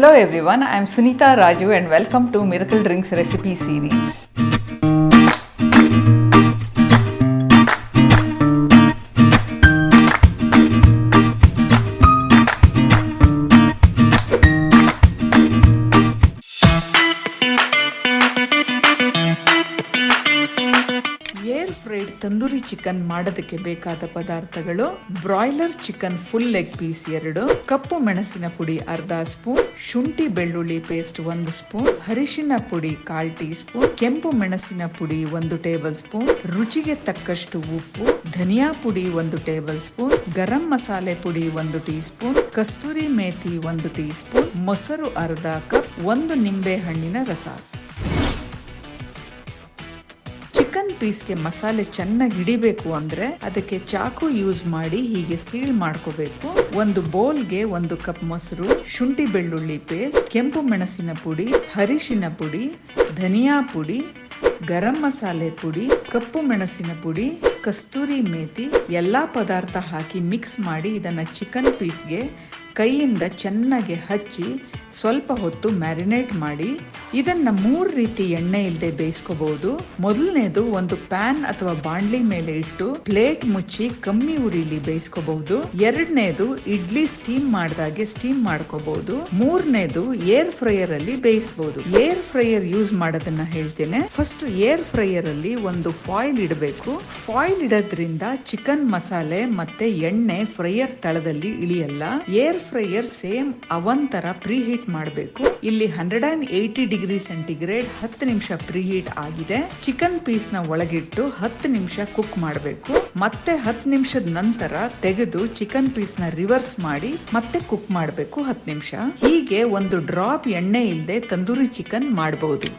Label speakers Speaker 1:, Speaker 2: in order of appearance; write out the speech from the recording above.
Speaker 1: Hello everyone, I am Sunita Raju and welcome to Miracle Drinks Recipe Series. Air fried tandoori chicken ಮಾಡೋದಕ್ಕೆ ಬೇಕಾದ ಪದಾರ್ಥಗಳು: broiler chicken full leg piece 2, ಕಪ್ಪು ಮೆಣಸಿನ ಪುಡಿ ಅರ್ಧ ಸ್ಪೂನ್, ಶುಂಠಿ ಬೆಳ್ಳುಳ್ಳಿ ಪೇಸ್ಟ್ 1 ಸ್ಪೂನ್, ಅರಿಶಿನ ಪುಡಿ 1/4 ಟೀ ಸ್ಪೂನ್, ಕೆಂಪು ಮೆಣಸಿನ ಪುಡಿ 1 ಟೇಬಲ್ ಸ್ಪೂನ್, ರುಚಿಗೆ ತಕ್ಕಷ್ಟು ಉಪ್ಪು, ಧನಿಯಾ ಪುಡಿ 1 ಟೇಬಲ್ ಸ್ಪೂನ್, ಗರಂ ಮಸಾಲೆ ಪುಡಿ 1 ಟೀ ಸ್ಪೂನ್, ಕಸ್ತೂರಿ ಮೇಥಿ 1 ಟೀ ಸ್ಪೂನ್, ಮೊಸರು ಅರ್ಧ ಕಪ್, 1 ನಿಂಬೆ ಹಣ್ಣಿನ ರಸ. ಚಿಕನ್ ಪೀಸ್ಗೆ ಮಸಾಲೆ ಚೆನ್ನಾಗಿ ಹಿಡಿಬೇಕು ಅಂದ್ರೆ ಅದಕ್ಕೆ ಚಾಕು ಯೂಸ್ ಮಾಡಿ ಹೀಗೆ ಸೀಲ್ ಮಾಡ್ಕೋಬೇಕು. ಒಂದು ಬೌಲ್ಗೆ 1 ಕಪ್ ಮೊಸರು, ಶುಂಠಿ ಬೆಳ್ಳುಳ್ಳಿ ಪೇಸ್ಟ್, ಕೆಂಪು ಮೆಣಸಿನ ಪುಡಿ, ಅರಿಶಿನ ಪುಡಿ, ಧನಿಯಾ ಪುಡಿ, ಗರಂ ಮಸಾಲೆ ಪುಡಿ, ಕಪ್ಪು ಮೆಣಸಿನ ಪುಡಿ, ಕಸ್ತೂರಿ ಮೇಥಿ ಎಲ್ಲಾ ಪದಾರ್ಥ ಹಾಕಿ ಮಿಕ್ಸ್ ಮಾಡಿ ಇದನ್ನ ಚಿಕನ್ ಪೀಸ್ಗೆ ಕೈಯಿಂದ ಚೆನ್ನಾಗಿ ಹಚ್ಚಿ ಸ್ವಲ್ಪ ಹೊತ್ತು ಮ್ಯಾರಿನೇಟ್ ಮಾಡಿ ಇದನ್ನ 3 ರೀತಿ ಎಣ್ಣೆ ಇಲ್ಲದೆ ಬೇಯಿಸ್ಕೋಬಹುದು. ಮೊದಲನೇದು ಒಂದು ಪ್ಯಾನ್ ಅಥವಾ ಬಾಂಡ್ಲಿ ಮೇಲೆ ಇಟ್ಟು ಪ್ಲೇಟ್ ಮುಚ್ಚಿ ಕಮ್ಮಿ ಉರಿಲಿ ಬೇಯಿಸ್ಕೋಬಹುದು. ಎರಡನೇದು ಇಡ್ಲಿ ಸ್ಟೀಮ್ ಮಾಡಿದಾಗೆ ಸ್ಟೀಮ್ ಮಾಡ್ಕೋಬಹುದು. ಮೂರನೇದು ಏರ್ ಫ್ರೈಯರ್ ಅಲ್ಲಿ ಬೇಯಿಸಬಹುದು. ಏರ್ ಫ್ರೈಯರ್ ಯೂಸ್ ಮಾಡೋದನ್ನ ಹೇಳ್ತೇನೆ. ಫಸ್ಟ್ ಏರ್ ಫ್ರೈಯರ್ ಅಲ್ಲಿ ಒಂದು ಫಾಯಿಲ್ ಇಡಬೇಕು. ಫಾಯಿಲ್ ಇಡೋದ್ರಿಂದ ಚಿಕನ್ ಮಸಾಲೆ ಮತ್ತೆ ಎಣ್ಣೆ ಫ್ರೈಯರ್ ತಳದಲ್ಲಿ ಇಳಿಯಲ್ಲ. ಏರ್ ಫ್ರೈಯರ್ ಸೇಮ್ ಅವನ್ ತರ ಪ್ರೀ ಹೀಟ್ ಮಾಡಬೇಕು. ಇಲ್ಲಿ 180 ಡಿಗ್ರಿ ಸೆಂಟಿಗ್ರೇಡ್ 10 ನಿಮಿಷ ಪ್ರೀ ಹೀಟ್ ಆಗಿದೆ. ಚಿಕನ್ ಪೀಸ್ ನ ಒಳಗಿಟ್ಟು 10 ನಿಮಿಷ ಕುಕ್ ಮಾಡಬೇಕು. ಮತ್ತೆ 10 ನಿಮಿಷದ ನಂತರ ತೆಗೆದು ಚಿಕನ್ ಪೀಸ್ ನ ರಿವರ್ಸ್ ಮಾಡಿ ಮತ್ತೆ ಕುಕ್ ಮಾಡಬೇಕು 10 ನಿಮಿಷ. ಹೀಗೆ ಒಂದು ಡ್ರಾಪ್ ಎಣ್ಣೆ ಇಲ್ಲದೆ ತಂದೂರಿ ಚಿಕನ್ ಮಾಡಬಹುದು.